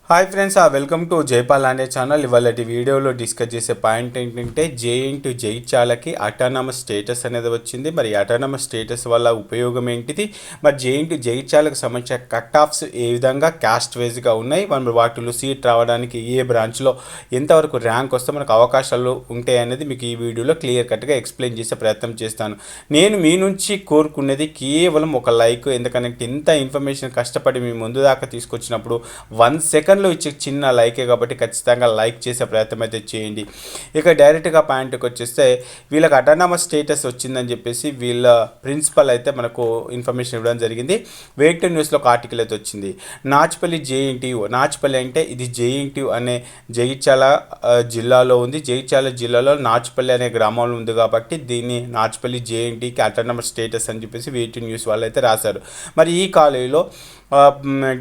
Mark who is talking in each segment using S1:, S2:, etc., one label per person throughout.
S1: Hi friends, welcome to Jaipal అనే channel. ఇవాళ వీడియోలో డిస్కస్ చేసే పాయింట్ ఏంటంటే జేఎన్‌టీయూ జగిత్యాలకి అటానమస్ స్టేటస్ అనేది వచ్చింది. మరి అటానమస్ స్టేటస్ వల్ల ఉపయోగం ఏంటిది, మరి జేఎన్‌టీయూ జగిత్యాలకు సంబంధించిన కట్ ఆఫ్స్ ఏ విధంగా క్యాస్ట్ వైజ్గా ఉన్నాయి, మరి వాటిలో సీట్ రావడానికి ఏ బ్రాంచ్లో ఎంతవరకు ర్యాంక్ వస్తే మనకు అవకాశాలు ఉంటాయి అనేది మీకు ఈ వీడియోలో క్లియర్ కట్గా ఎక్స్ప్లెయిన్ చేసే ప్రయత్నం చేస్తాను. నేను మీ నుంచి కోరుకునేది కేవలం ఒక లైక్. ఎందుకంటే ఇంత ఇన్ఫర్మేషన్ కష్టపడి మీ ముందు దాకా తీసుకొచ్చినప్పుడు 1 సెకండ్ ఇచ్చే చిన్న లైకే కాబట్టి ఖచ్చితంగా లైక్ చేసే ప్రయత్నం అయితే చేయండి. ఇక డైరెక్ట్గా పాయింట్కి వచ్చేస్తే వీళ్ళకి అటానమస్ స్టేటస్ వచ్చిందని చెప్పేసి వీళ్ళ ప్రిన్సిపల్ అయితే మనకు ఇన్ఫర్మేషన్ ఇవ్వడం జరిగింది. వేట్ న్యూస్లో ఒక ఆర్టికల్ అయితే వచ్చింది. నాచ్పల్లి జేఎన్‌టీయూ, నాచ్పల్లి అంటే ఇది జేఎన్‌టీయూ అనే జగిత్యాల జిల్లాలో ఉంది. జగిత్యాల జిల్లాలో నాచ్పల్లి అనే గ్రామంలో ఉంది కాబట్టి దీన్ని నాచ్పల్లి జేఎన్‌టీయూకి అటానమస్ స్టేటస్ అని చెప్పేసి వేట్ న్యూస్ వాళ్ళు అయితే రాశారు. మరి ఈ కాలేజీలో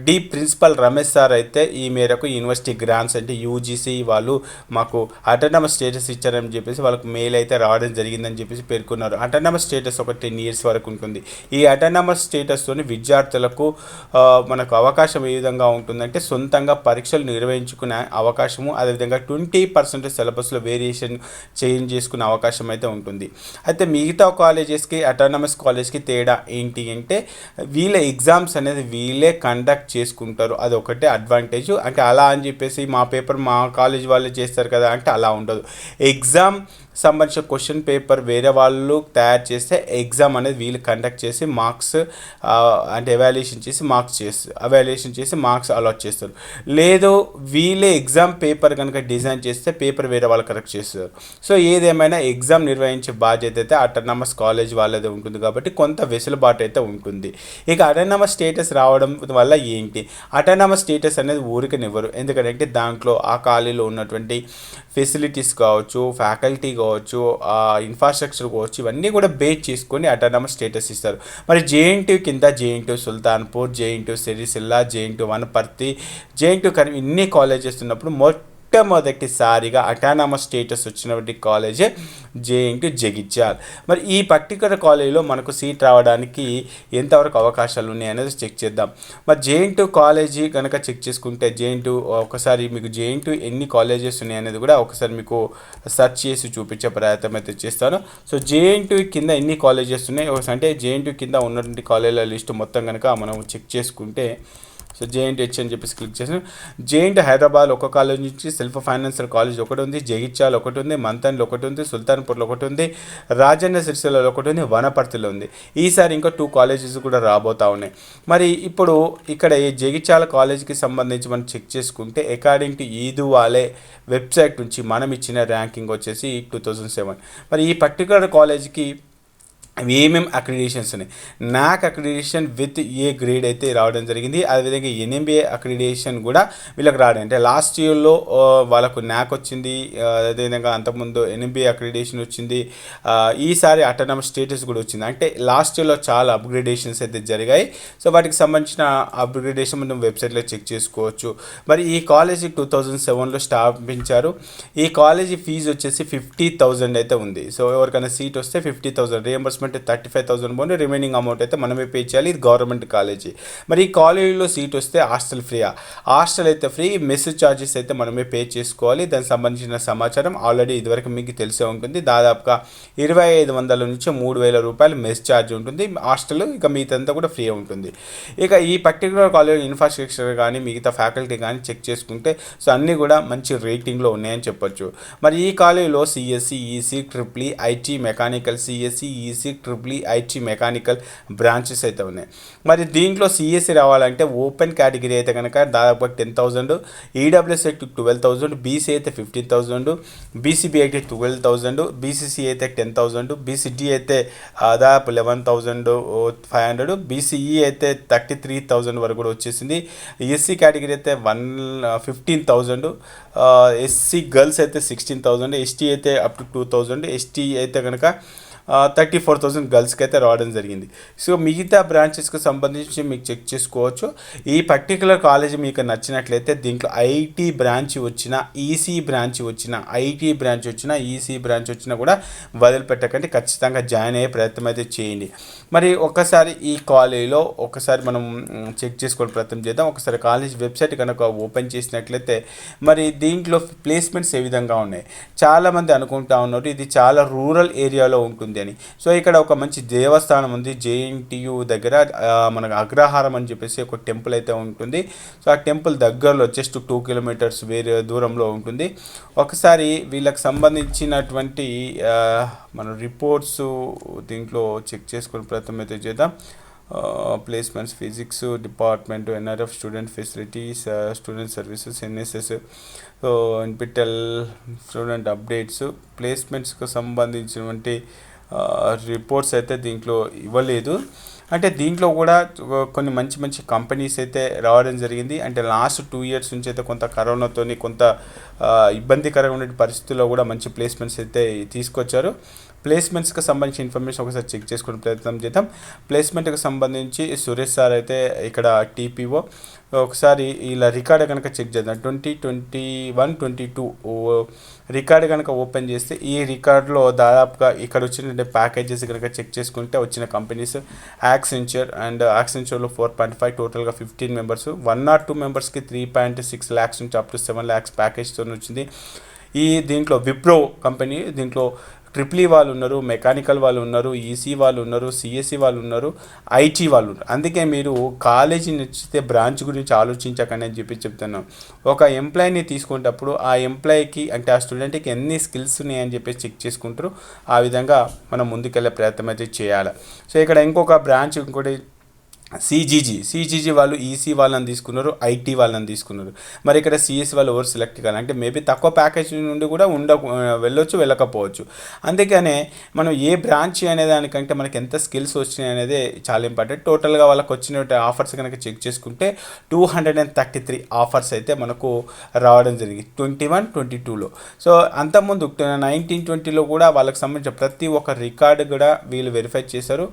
S1: డి ప్రిన్సిపల్ రమేష్ సార్ అయితే ఈ మేరకు యూనివర్సిటీ గ్రాంట్స్ అంటే యూజీసీ వాళ్ళు మాకు అటానమస్ స్టేటస్ ఇచ్చారని చెప్పేసి వాళ్ళకు మెయిల్ అయితే రావడం జరిగిందని చెప్పేసి పేర్కొన్నారు. అటానమస్ స్టేటస్ ఒక 10 years వరకు ఉంటుంది. ఈ అటానమస్ స్టేటస్తోని విద్యార్థులకు మనకు అవకాశం ఏ విధంగా ఉంటుందంటే సొంతంగా పరీక్షలు నిర్వహించుకునే అవకాశము, అదేవిధంగా 20% సిలబస్లో వేరియేషన్ చేంజ్ చేసుకునే అవకాశం అయితే ఉంటుంది. అయితే మిగతా కాలేజెస్కి అటానమస్ కాలేజ్కి తేడా ఏంటి అంటే వీళ్ళ ఎగ్జామ్స్ అనేది వీళ్ళే కండక్ట్ చేసుకుంటారు. అది ఒకటే అడ్వాంటేజ్. అంటే అలా అని చెప్పేసి మా పేపర్ మా కాలేజ్ వాళ్ళే చేస్తారు కదా అంటే అలా ఉండదు. ఎగ్జామ్ సంబంధించిన క్వశ్చన్ పేపర్ వేరే వాళ్ళు తయారు చేస్తే ఎగ్జామ్ అనేది వీళ్ళు కండక్ట్ చేసి మార్క్స్ అంటే ఎవాల్యుయేషన్ చేసి మార్క్స్ అలాట్ చేస్తారు. లేదు వీళ్ళే ఎగ్జామ్ పేపర్ కనుక డిజైన్ చేస్తే పేపర్ వేరే వాళ్ళు కరెక్ట్ చేస్తారు. సో ఏదేమైనా ఎగ్జామ్ నిర్వహించే బాధ్యత అయితే అటానమస్ కాలేజ్ వాళ్ళదే ఉంటుంది కాబట్టి కొంత వెసులుబాటు అయితే ఉంటుంది. ఇక అటానమస్ స్టేటస్ రావడం వల్ల ఏంటి, అటానమస్ స్టేటస్ అనేది ఊరికనివ్వరు. ఎందుకంటే దాంట్లో ఆ కాలేజీలో ఉన్నటువంటి ఫెసిలిటీస్ కావచ్చు, ఫ్యాకల్టీ కావచ్చు, ఇన్ఫ్రాస్ట్రక్చర్ కావచ్చు, ఇవన్నీ కూడా బేస్ చేసుకొని అటానమస్ స్టేటస్ ఇస్తారు. మరి జేఎన్‌టీయూ కింద JNTU Sultanpur, JNTU Sircilla, JNTU Wanaparthy, JNTU ఇన్ని కాలేజెస్ ఉన్నప్పుడు మొట్టమొదటిసారిగా అటానమస్ స్టేటస్ వచ్చినటువంటి కాలేజే జేఎన్‌టీయూ జగిత్యాల్. మరి ఈ పర్టికులర్ కాలేజీలో మనకు సీట్ రావడానికి ఎంతవరకు అవకాశాలు ఉన్నాయి అనేది చెక్ చేద్దాం. మరి జేఎన్‌టీయూ కాలేజీ కనుక చెక్ చేసుకుంటే జేఎన్‌టీయూ ఒకసారి మీకు జేఎన్‌టీయూ ఎన్ని కాలేజెస్ ఉన్నాయి అనేది కూడా ఒకసారి మీకు సెర్చ్ చేసి చూపించే ప్రయత్నం అయితే చేస్తాను. సో జేఎన్‌టీయూ కింద ఎన్ని కాలేజెస్ ఉన్నాయి అంటే జేఎన్‌టీయూ కింద ఉన్నటువంటి కాలేజీల లిస్టు మొత్తం కనుక మనం చెక్ చేసుకుంటే సో జేఎన్‌టీయూ అని చెప్పేసి క్లిక్ చేసాను. జేఎన్‌టీయూ హైదరాబాద్ ఒక కాలేజ్ నుంచి, సెల్ఫ్ ఫైనాన్షియల్ కాలేజ్ ఒకటి ఉంది, జగిత్యాల ఒకటి ఉంది, మంథన్లో ఒకటి ఉంది, సుల్తాన్పూర్లో ఒకటి ఉంది, రాజన్న సిరిసిల్లలో ఒకటి ఉంది, వనపర్తిలో ఉంది. ఈసారి ఇంకా 2 కాలేజెస్ కూడా రాబోతూ ఉన్నాయి. మరి ఇప్పుడు ఇక్కడ ఈ జగిత్యాల కాలేజీకి సంబంధించి మనం చెక్ చేసుకుంటే అకార్డింగ్ టు ఈదువాలే వెబ్సైట్ నుంచి మనం ఇచ్చిన ర్యాంకింగ్ వచ్చేసి 2007. మరి ఈ పర్టికులర్ కాలేజీకి ఏమేమి అక్రిడిషన్స్ ఉన్నాయి. నాక్ అక్రిడిషన్ విత్ ఏ గ్రేడ్ అయితే రావడం జరిగింది. అదేవిధంగా ఎన్ఎంబిఏ అక్రిడిషన్ కూడా వీళ్ళకి రావడం, అంటే లాస్ట్ ఇయర్లో వాళ్ళకు నాక్ వచ్చింది, అదేవిధంగా అంతకుముందు ఎన్ఎంబిఏ అక్రిడిషన్ వచ్చింది, ఈసారి అటానమస్ స్టేటస్ కూడా వచ్చింది. అంటే లాస్ట్ ఇయర్లో చాలా అప్గ్రేడేషన్స్ అయితే జరిగాయి. సో వాటికి సంబంధించిన అప్గ్రేడేషన్ మనం వెబ్సైట్లో చెక్ చేసుకోవచ్చు. మరి ఈ కాలేజీ 2007లో స్థాపించారు. ఈ కాలేజీ ఫీజు వచ్చేసి 50,000 అయితే ఉంది. సో ఎవరికైనా సీట్ వస్తే 50,000 రియంబర్స్మెంట్ 35,000 పోనీ, రిమైనింగ్ అమౌంట్ అయితే మనమే పే చేయాలి. ఇది గవర్నమెంట్ కాలేజీ. మరి ఈ కాలేజీలో సీట్ వస్తే హాస్టల్ ఫ్రీయా, హాస్టల్ అయితే ఫ్రీ, మెస్ ఛార్జెస్ అయితే మనమే పే చేసుకోవాలి. దానికి సంబంధించిన సమాచారం ఆల్రెడీ ఇదివరకు మీకు తెలిసే ఉంటుంది. దాదాపుగా 2,500 నుంచి 3,000 రూపాయలు మెస్ ఛార్జ్ ఉంటుంది హాస్టల్, ఇక మిగతా కూడా ఫ్రీ ఉంటుంది. ఇక ఈ పర్టికులర్ కాలేజ్ ఇన్ఫ్రాస్ట్రక్చర్ కానీ మిగతా ఫ్యాకల్టీ కానీ చెక్ చేసుకుంటే సో అన్నీ కూడా మంచి రేటింగ్లో ఉన్నాయని చెప్పొచ్చు. మరి ఈ కాలేజీలో CSC, EC, triple IT mechanical, CSC, EC, triple IT mechanical branches అయితే ఉన్నాయి. మరి దీంట్లో సిఎస్సి రావాలంటే ఓపెన్ కేటగిరీ అయితే కనుక దాదాపు 10,000, ఈడబ్ల్యూఎస్ అయితే 12,000, బీసీ అయితే 15,000, బీసీబీ అయితే 12,000, బీసీసీ అయితే 10,000, బీసీడీ అయితే దాదాపు 11,500, బీసీఈ అయితే 33,000 వరకు కూడా వచ్చేసింది. ఎస్సీ కేటగిరీ అయితే 15,000, ఎస్సీ గర్ల్స్ అయితే 16,000, ఎస్టీ అయితే అప్ టు 2,000, ఎస్టీ అయితే కనుక 34,000 గర్ల్స్కి అయితే రావడం జరిగింది. సో మిగతా బ్రాంచెస్కి సంబంధించి మీకు చెక్ చేసుకోవచ్చు. ఈ పర్టికులర్ కాలేజ్ మీకు నచ్చినట్లయితే దీంట్లో ఐటీ బ్రాంచ్ వచ్చినా, ఈసీ బ్రాంచ్ వచ్చినా, ఐటీ బ్రాంచ్ వచ్చినా, ఈసీ బ్రాంచ్ వచ్చినా కూడా వదిలిపెట్టకండి, ఖచ్చితంగా జాయిన్ అయ్యే ప్రయత్నం అయితే చేయండి. మరి ఒకసారి ఈ కాలేజీలో ఒకసారి మనం చెక్ చేసుకునే ప్రయత్నం చేద్దాం. ఒకసారి కాలేజ్ వెబ్సైట్ కనుక ఓపెన్ చేసినట్లయితే మరి దీంట్లో ప్లేస్మెంట్స్ ఏ విధంగా ఉన్నాయి. చాలామంది అనుకుంటా ఉన్నారు ఇది చాలా రూరల్ ఏరియాలో ఉంటుంది అని. సో ఇక్కడ ఒక మంచి దేవస్థానం ఉంది, జేఎన్టీయు దగ్గర మనకు అగ్రహారం అని చెప్పేసి ఒక టెంపుల్ అయితే ఉంటుంది. సో ఆ టెంపుల్ దగ్గరలో జస్ట్ 2 కిలోమీటర్స్ వేరే దూరంలో ఉంటుంది. ఒకసారి వీళ్ళకి సంబంధించినటువంటి మన రిపోర్ట్స్ దీంట్లో చెక్ చేసుకునే ప్రయత్నం అయితే చేద్దాం. Placements, physics department, NRF, student facilities, student services, NSS, so NPTEL, student updates, ప్లేస్మెంట్స్కి సంబంధించినటువంటి రిపోర్ట్స్ అయితే దీంట్లో ఇవ్వలేదు. అంటే దీంట్లో కూడా కొన్ని మంచి మంచి కంపెనీస్ అయితే రావడం జరిగింది. అంటే లాస్ట్ 2 ఇయర్స్ నుంచి అయితే కొంత కరోనాతోని కొంత ఇబ్బందికరంగా ఉండే పరిస్థితుల్లో కూడా మంచి ప్లేస్మెంట్స్ అయితే తీసుకొచ్చారు. ప్లేస్మెంట్స్కి సంబంధించిన ఇన్ఫర్మేషన్ ఒకసారి చెక్ చేసుకునే ప్రయత్నం చేద్దాం. ప్లేస్మెంట్కి సంబంధించి సురేష్ సార్ అయితే ఇక్కడ టీపీఓ ఒకసారి ఇలా రికార్డు కనుక చెక్ చేద్దాం. 2021-22 రికార్డు కనుక ఓపెన్ చేస్తే ఈ రికార్డులో దాదాపుగా ఇక్కడ వచ్చిన ప్యాకేజెస్ కనుక చెక్ చేసుకుంటే వచ్చిన కంపెనీస్ యాక్సెంచర్లో 4.5, టోటల్గా 15 మెంబర్స్, 1 or 2 మెంబర్స్కి 3.6 lakhs నుంచి అప్ టు 7 lakhs ప్యాకేజ్తో వచ్చింది. దీంట్లో విప్రో కంపెనీ, దీంట్లో ట్రిపుల్ ఈ వాళ్ళు ఉన్నారు, మెకానికల్ వాళ్ళు ఉన్నారు, ఈసీ వాళ్ళు ఉన్నారు, సిఎస్సి వాళ్ళు ఉన్నారు, ఐటీ వాళ్ళు ఉన్నారు. అందుకే మీరు కాలేజీ నచ్చితే బ్రాంచ్ గురించి ఆలోచించకండి అని చెప్తున్నాం. ఒక ఎంప్లాయీని తీసుకునేటప్పుడు ఆ ఎంప్లాయీకి అంటే ఆ స్టూడెంట్కి ఎన్ని స్కిల్స్ ఉన్నాయని చెప్పేసి చెక్ చేసుకుంటారు. ఆ విధంగా మనం ముందుకెళ్ళే ప్రయత్నం అయితే చేయాలి. సో ఇక్కడ ఇంకొక బ్రాంచ్ ఇంకోటి సిజీజీ వాళ్ళు ఈసీ వాళ్ళని తీసుకున్నారు, ఐటీ వాళ్ళని తీసుకున్నారు. మరి ఇక్కడ సిఎస్సి వాళ్ళు ఎవరు సెలెక్ట్ కావాలి అంటే మేబీ తక్కువ ప్యాకేజ్ నుండి కూడా వెళ్ళొచ్చు, వెళ్ళకపోవచ్చు. అందుకనే మనం ఏ బ్రాంచ్ అనే దానికంటే మనకి ఎంత స్కిల్స్ వచ్చినాయి అనేది చాలా ఇంపార్టెంట్. టోటల్గా వాళ్ళకి వచ్చిన ఆఫర్స్ కనుక చెక్ చేసుకుంటే 233 ఆఫర్స్ అయితే మనకు రావడం జరిగింది 21-22లో. సో అంతకుముందు 19-20లో కూడా వాళ్ళకి సంబంధించిన ప్రతి ఒక్క రికార్డు కూడా వీళ్ళు వెరిఫై చేశారు.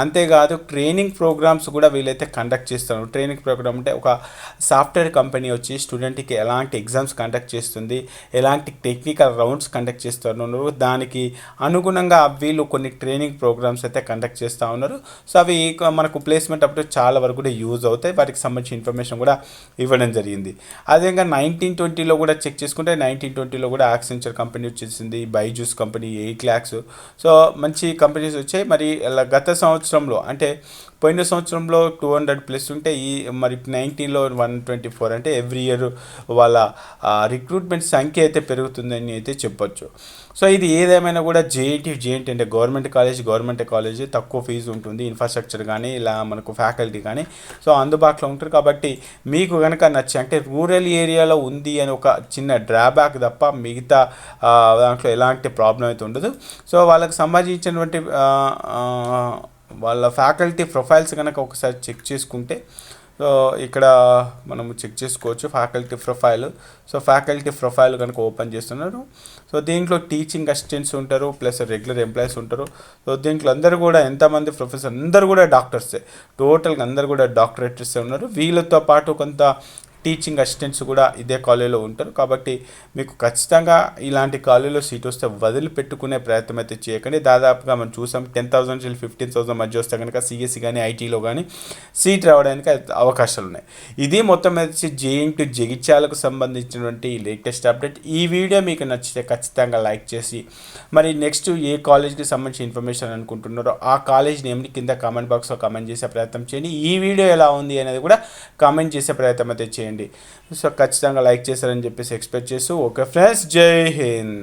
S1: అంతేకాదు ట్రైనింగ్ ప్రోగ్రామ్స్ కూడా వీళ్ళైతే కండక్ట్ చేస్తారు. ట్రైనింగ్ ప్రోగ్రామ్ అంటే ఒక సాఫ్ట్వేర్ కంపెనీ వచ్చి స్టూడెంట్కి ఎలాంటి ఎగ్జామ్స్ కండక్ట్ చేస్తుంది, ఎలాంటి టెక్నికల్ రౌండ్స్ కండక్ట్ చేస్తున్నారు, దానికి అనుగుణంగా వీళ్ళు కొన్ని ట్రైనింగ్ ప్రోగ్రామ్స్ అయితే కండక్ట్ చేస్తూ ఉన్నారు. సో అవి మనకు ప్లేస్మెంట్ అప్పుడు చాలా వరకు కూడా యూజ్ అవుతాయి. వాటికి సంబంధించిన ఇన్ఫర్మేషన్ కూడా ఇవ్వడం జరిగింది. అదేవిధంగా 19-20లో కూడా చెక్ చేసుకుంటే 19-20లో కూడా యాక్సెంచర్ కంపెనీ వచ్చేసింది, బైజూస్ కంపెనీ 8 lakhs. సో మంచి కంపెనీస్ వచ్చాయి. మరి గత సంవత్సరంలో అంటే పోయిన సంవత్సరంలో 200+ ఉంటే మరి 19లో 124 అంటే ఎవ్రీ ఇయర్ వాళ్ళ రిక్రూట్మెంట్ సంఖ్య అయితే పెరుగుతుందని అయితే చెప్పొచ్చు. సో ఇది ఏదేమైనా కూడా జేఎన్టీ అంటే గవర్నమెంట్ కాలేజ్ తక్కువ ఫీజు ఉంటుంది, ఇన్ఫ్రాస్ట్రక్చర్ కానీ ఇలా మనకు ఫ్యాకల్టీ కానీ సో అందుబాటులో ఉంటారు. కాబట్టి మీకు కనుక నచ్చి అంటే రూరల్ ఏరియాలో ఉంది అని ఒక చిన్న డ్రాబ్యాక్ తప్ప మిగతా దాంట్లో ఎలాంటి ప్రాబ్లం అయితే ఉండదు. సో వాళ్ళకి సంబంధించినటువంటి వాళ్ళ ఫ్యాకల్టీ ప్రొఫైల్స్ కనుక ఒకసారి చెక్ చేసుకుంటే సో ఇక్కడ మనము చెక్ చేసుకోవచ్చు faculty profile. So faculty profile కనుక ఓపెన్ చేస్తున్నారు. సో దీంట్లో టీచింగ్ అసిస్టెంట్స్ ఉంటారు, ప్లస్ రెగ్యులర్ ఎంప్లాయీస్ ఉంటారు. సో దీంట్లో అందరూ కూడా ఎంతమంది ప్రొఫెసర్ అందరూ కూడా డాక్టర్సే, టోటల్గా అందరూ కూడా డాక్టరేట్సే ఉన్నారు. వీళ్ళతో పాటు కొంత టీచింగ్ అసిస్టెంట్స్ కూడా ఇదే కాలేజీలో ఉంటారు. కాబట్టి మీకు ఖచ్చితంగా ఇలాంటి కాలేజీలో సీట్ వస్తే వదిలిపెట్టుకునే ప్రయత్నం అయితే చేయకండి. దాదాపుగా మనం చూసాం 10,000 నుంచి 15,000 మధ్య వస్తే కనుక సిఎస్సి కానీ ఐటీలో కానీ సీట్ రావడానికి అవకాశాలు ఉన్నాయి. ఇది మొత్తం వచ్చి జేఎన్టీ జగిత్యాలకు సంబంధించినటువంటి లేటెస్ట్ అప్డేట్. ఈ వీడియో మీకు నచ్చితే ఖచ్చితంగా లైక్ చేసి మరి నెక్స్ట్ ఏ కాలేజ్కి సంబంధించిన ఇన్ఫర్మేషన్ అనుకుంటున్నారో ఆ కాలేజ్ నేమ్ని కింద కామెంట్ బాక్స్లో కామెంట్ చేసే ప్రయత్నం చేయండి. ఈ వీడియో ఎలా ఉంది అనేది కూడా కామెంట్ చేసే ప్రయత్నం అయితే చేయండి. సో ఖచ్చితంగా లైక్ చేశారని చెప్పేసి ఎక్స్పెక్ట్ చేస్తూ ఓకే ఫ్రెండ్స్, జై హింద్.